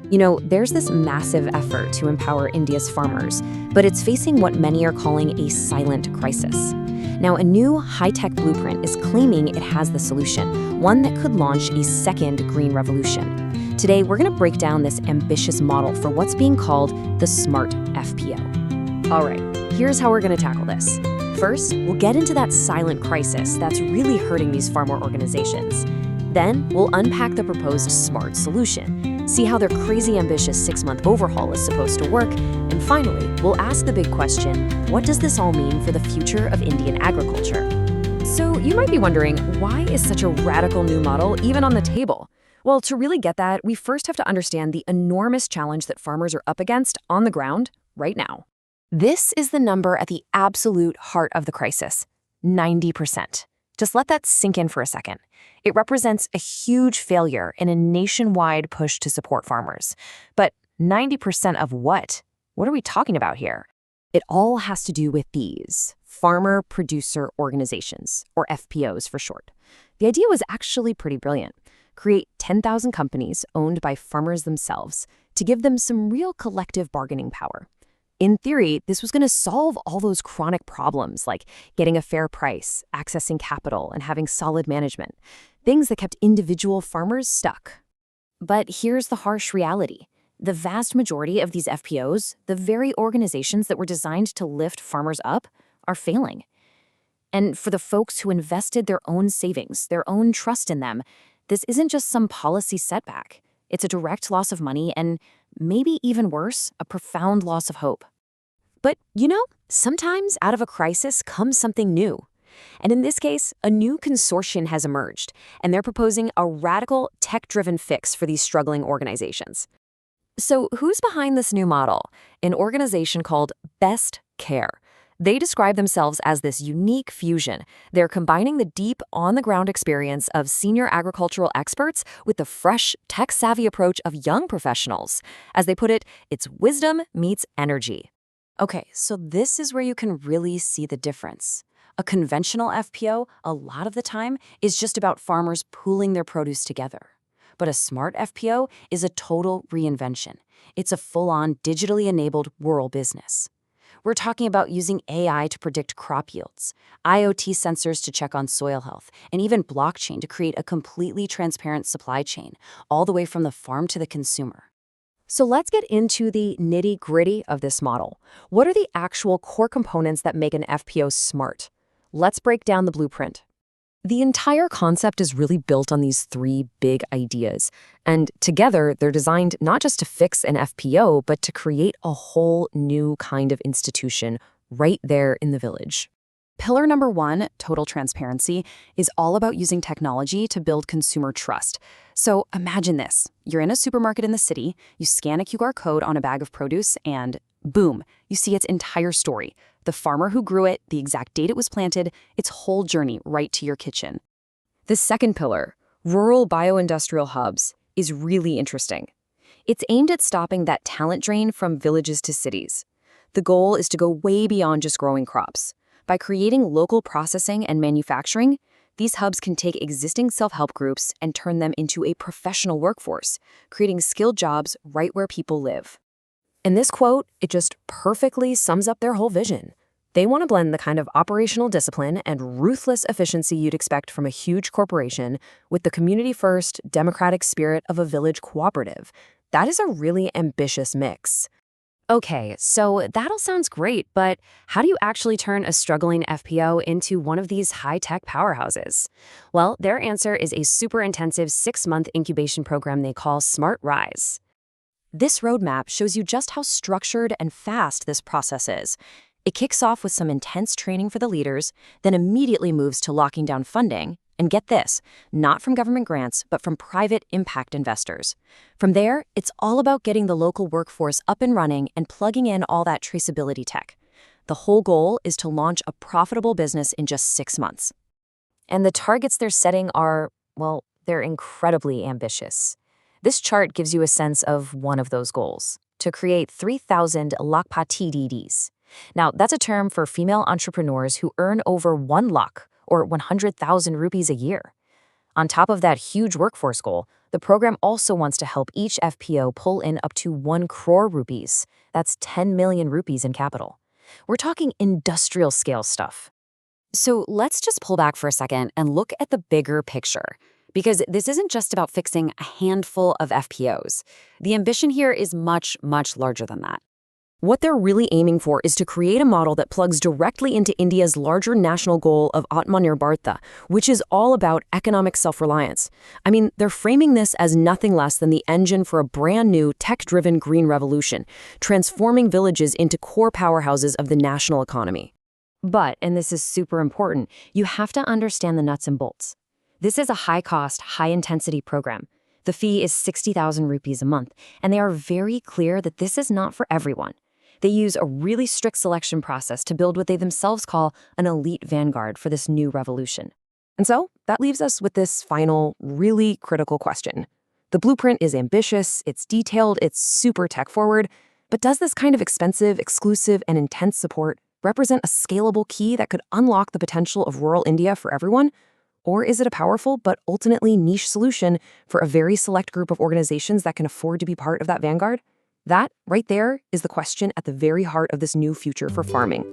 There's this massive effort to empower India's farmers, but it's facing what many are calling a silent crisis. Now, a new high-tech blueprint is claiming it has the solution, one that could launch a second green revolution. Today, we're going to break down this ambitious model for what's being called the SMART FPO. All right, here's how we're going to tackle this. First, we'll get into that silent crisis that's really hurting these farmer organizations. Then, we'll unpack the proposed SMART solution, see how their crazy ambitious 6-month overhaul is supposed to work, and finally, we'll ask the big question, what does this all mean for the future of Indian agriculture? So you might be wondering, why is such a radical new model even on the table? Well, to really get that, we first have to understand the enormous challenge that farmers are up against on the ground right now. This is the number at the absolute heart of the crisis, 90%. Just let that sink in for a second. It represents a huge failure in a nationwide push to support farmers. But 90% of what? What are we talking about here? It all has to do with these farmer producer organizations, or FPOs for short. The idea was actually pretty brilliant. Create 10,000 companies owned by farmers themselves to give them some real collective bargaining power. In theory, this was going to solve all those chronic problems like getting a fair price, accessing capital, and having solid management, things that kept individual farmers stuck. But here's the harsh reality. The vast majority of these FPOs, the very organizations that were designed to lift farmers up, are failing. And for the folks who invested their own savings, their own trust in them, this isn't just some policy setback. It's a direct loss of money and, maybe even worse, a profound loss of hope. But, sometimes out of a crisis comes something new. And in this case, a new consortium has emerged, and they're proposing a radical, tech-driven fix for these struggling organizations. So who's behind this new model? An organization called Best Care. They describe themselves as this unique fusion. They're combining the deep, on-the-ground experience of senior agricultural experts with the fresh, tech-savvy approach of young professionals. As they put it, it's wisdom meets energy. Okay, so this is where you can really see the difference. A conventional FPO, a lot of the time, is just about farmers pooling their produce together. But a SMART FPO is a total reinvention. It's a full-on, digitally enabled rural business. We're talking about using AI to predict crop yields, IoT sensors to check on soil health, and even blockchain to create a completely transparent supply chain, all the way from the farm to the consumer. So let's get into the nitty-gritty of this model. What are the actual core components that make an FPO smart? Let's break down the blueprint. The entire concept is really built on these 3 big ideas, and together they're designed not just to fix an FPO, but to create a whole new kind of institution right there in the village. Pillar number 1, total transparency, is all about using technology to build consumer trust. So imagine this. You're in a supermarket in the city, you scan a QR code on a bag of produce, and boom, you see its entire story. The farmer who grew it, the exact date it was planted, its whole journey right to your kitchen. The second pillar, rural bioindustrial hubs, is really interesting. It's aimed at stopping that talent drain from villages to cities. The goal is to go way beyond just growing crops. By creating local processing and manufacturing, these hubs can take existing self-help groups and turn them into a professional workforce, creating skilled jobs right where people live. In this quote, it just perfectly sums up their whole vision. They want to blend the kind of operational discipline and ruthless efficiency you'd expect from a huge corporation with the community-first, democratic spirit of a village cooperative. That is a really ambitious mix. Okay, so that all sounds great, but how do you actually turn a struggling FPO into one of these high-tech powerhouses? Well, their answer is a super intensive 6-month incubation program they call Smart Rise. This roadmap shows you just how structured and fast this process is. It kicks off with some intense training for the leaders, then immediately moves to locking down funding. And get this, not from government grants, but from private impact investors. From there, it's all about getting the local workforce up and running and plugging in all that traceability tech. The whole goal is to launch a profitable business in just 6 months. And the targets they're setting are, well, they're incredibly ambitious. This chart gives you a sense of one of those goals, to create 3,000 lakpati DDs. Now, that's a term for female entrepreneurs who earn over 1 lakh, or 100,000 rupees a year. On top of that huge workforce goal, The program also wants to help each FPO pull in up to 1 crore rupees. That's 10 million rupees in capital. We're talking industrial scale stuff. So let's just pull back for a second and look at the bigger picture. Because this isn't just about fixing a handful of FPOs. The ambition here is much, much larger than that. What they're really aiming for is to create a model that plugs directly into India's larger national goal of Atmanirbharta, which is all about economic self-reliance. I mean, they're framing this as nothing less than the engine for a brand new tech-driven green revolution, transforming villages into core powerhouses of the national economy. But, and this is super important, you have to understand the nuts and bolts. This is a high-cost, high-intensity program. The fee is 60,000 rupees a month, and they are very clear that this is not for everyone. They use a really strict selection process to build what they themselves call an elite vanguard for this new revolution. And so, that leaves us with this final, really critical question. The blueprint is ambitious, it's detailed, it's super tech-forward, but does this kind of expensive, exclusive, and intense support represent a scalable key that could unlock the potential of rural India for everyone? Or is it a powerful but ultimately niche solution for a very select group of organizations that can afford to be part of that vanguard? That, right there, is the question at the very heart of this new future for farming.